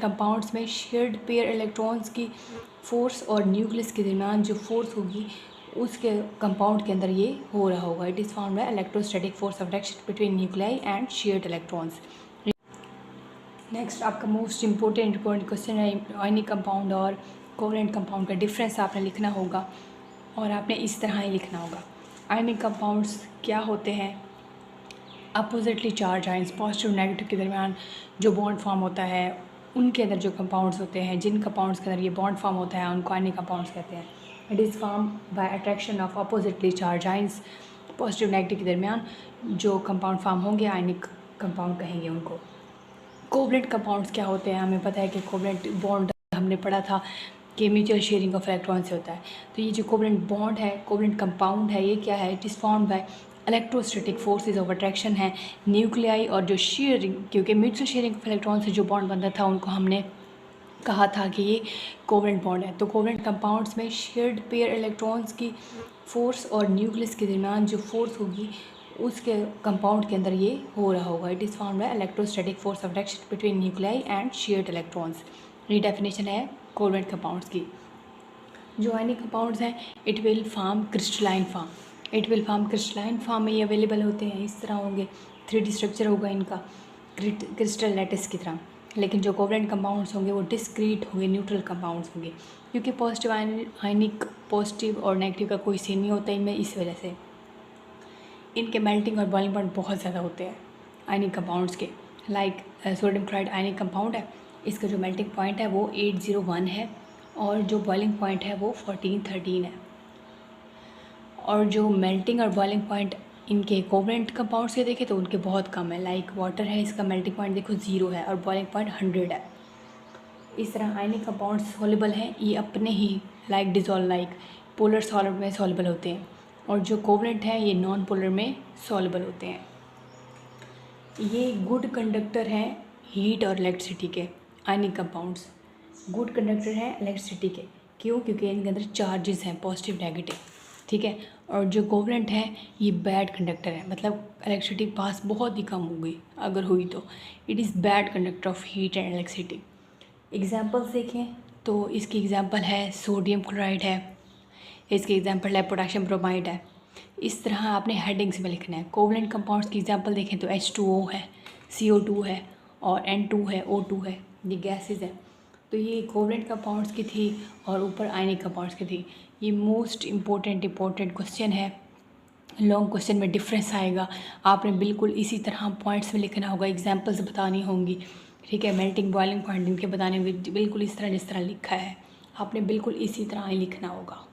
Compounds में shared pair electrons की force और न्यूक्लियस के दरमियान जो फोर्स होगी उसके कंपाउंड के अंदर ये हो रहा होगा। It is found by electrostatic force of attraction between nuclei and shared electrons. Next आपका मोस्ट इम्पोर्टेंट क्वेश्चन है आयनिक कंपाउंड और कोवलेंट कंपाउंड का डिफरेंस आपने लिखना होगा और आपने इस तरह ही लिखना होगा। आयनिक कंपाउंड्स क्या होते हैं? Oppositely charge ions positive negative के दरमियान जो बॉन्ड फॉर्म होता है उनके अंदर जो कंपाउंड्स होते हैं, जिन कंपाउंड्स के अंदर ये बॉन्ड फॉर्म होता है उनको आयनिक कंपाउंड्स कहते हैं। It is form by attraction of oppositely charge ions. Positive negative के दरमियान जो कंपाउंड फॉर्म होंगे आयनिक कंपाउंड कहेंगे उनको। कोवलेंट कंपाउंड्स क्या होते हैं? हमें पता है कि कोवलेंट बॉन्ड हमने पढ़ा था कि म्यूचुअल शेयरिंग ऑफ इलेक्ट्रॉन से होता है। तो ये जो कोवलेंट बॉन्ड है, कोवलेंट कंपाउंड है, ये क्या है? It is formed by electrostatic forces of attraction है न्यूक्लियाई और जो शेयरिंग, क्योंकि म्यूचुअल शेयरिंग ऑफ इलेक्ट्रॉन से जो बॉन्ड बनता था उनको हमने कहा था कि ये कोवलेंट बॉन्ड है। तो कोवलेंट कंपाउंड्स में शेयर्ड पेयर इलेक्ट्रॉन्स की फोर्स और न्यूक्लियस के दरमियान जो फोर्स होगी उसके कंपाउंड के अंदर ये हो रहा होगा। It is found by electrostatic force of attraction between nuclei and shared electrons. ये डेफिनेशन है कोवलेंट कंपाउंड्स की। जो आयनिक कंपाउंड्स हैं it will form crystalline form. It will form crystalline form में ये अवेलेबल होते हैं, इस तरह होंगे, 3D स्ट्रक्चर होगा इनका क्रिस्टल लैटिस की तरह। लेकिन जो कोवलेंट कंपाउंड्स होंगे वो डिस्क्रीट होंगे, न्यूट्रल कंपाउंड्स होंगे, क्योंकि पॉजिटिव आयनिक पॉजिटिव और नेगेटिव का कोई सीन नहीं होता इनमें, इस वजह से इनके मेल्टिंग और बॉइलिंग पॉइंट बहुत ज़्यादा होते हैं आयनिक कंपाउंड्स के। Like sodium chloride ionic compound है, इसका जो मेल्टिंग पॉइंट है वो 801 है और जो बॉइलिंग पॉइंट है वो 1413 है। और जो मेल्टिंग और बॉइलिंग पॉइंट इनके कोवलेंट कंपाउंड्स के देखें तो उनके बहुत कम है। लाइक वाटर है, इसका मेल्टिंग पॉइंट देखो 0 है और बॉइलिंग पॉइंट 100 है। इस तरह आयनिक कंपाउंड्स सॉल्युबल हैं, ये अपने ही like dissolve like polar solid में सॉल्युबल होते हैं, और जो कोवलेंट हैं ये नॉन पोलर में सॉल्युबल होते हैं। ये गुड कंडक्टर हैं हीट और इलेक्ट्रिसिटी के। आयनिक कंपाउंड्स गुड कंडक्टर हैं इलेक्ट्रिसिटी के, क्यों? क्योंकि इनके अंदर चार्जेस हैं पॉजिटिव नेगेटिव, ठीक है। और जो कोवलेंट है ये बैड कंडक्टर है, मतलब इलेक्ट्रिसिटी पास बहुत ही कम होगी, अगर हुई तो it is bad conductor of heat and electricity. Examples देखें तो इसकी एग्जांपल है सोडियम क्लोराइड है, इसकी एग्जांपल है पोटेशियम ब्रोमाइड है। इस तरह आपने हेडिंग्स में लिखना है। कोवलेंट कंपाउंड्स की एग्जांपल देखें तो H2O है, CO2 है और N2 है, O2 है, ये गैसेज हैं। तो ये कोवलेंट कंपाउंड्स की थी और ऊपर आयनिक कंपाउंड्स की थी। ये मोस्ट इम्पोर्टेंट क्वेश्चन है, लॉन्ग क्वेश्चन में डिफरेंस आएगा, आपने बिल्कुल इसी तरह पॉइंट्स में लिखना होगा, एग्जांपल्स बतानी होंगी, ठीक है। मेल्टिंग बॉइलिंग पॉइंट इनके बताने होंगे, बिल्कुल इस तरह जिस तरह लिखा है आपने बिल्कुल इसी तरह ही लिखना होगा।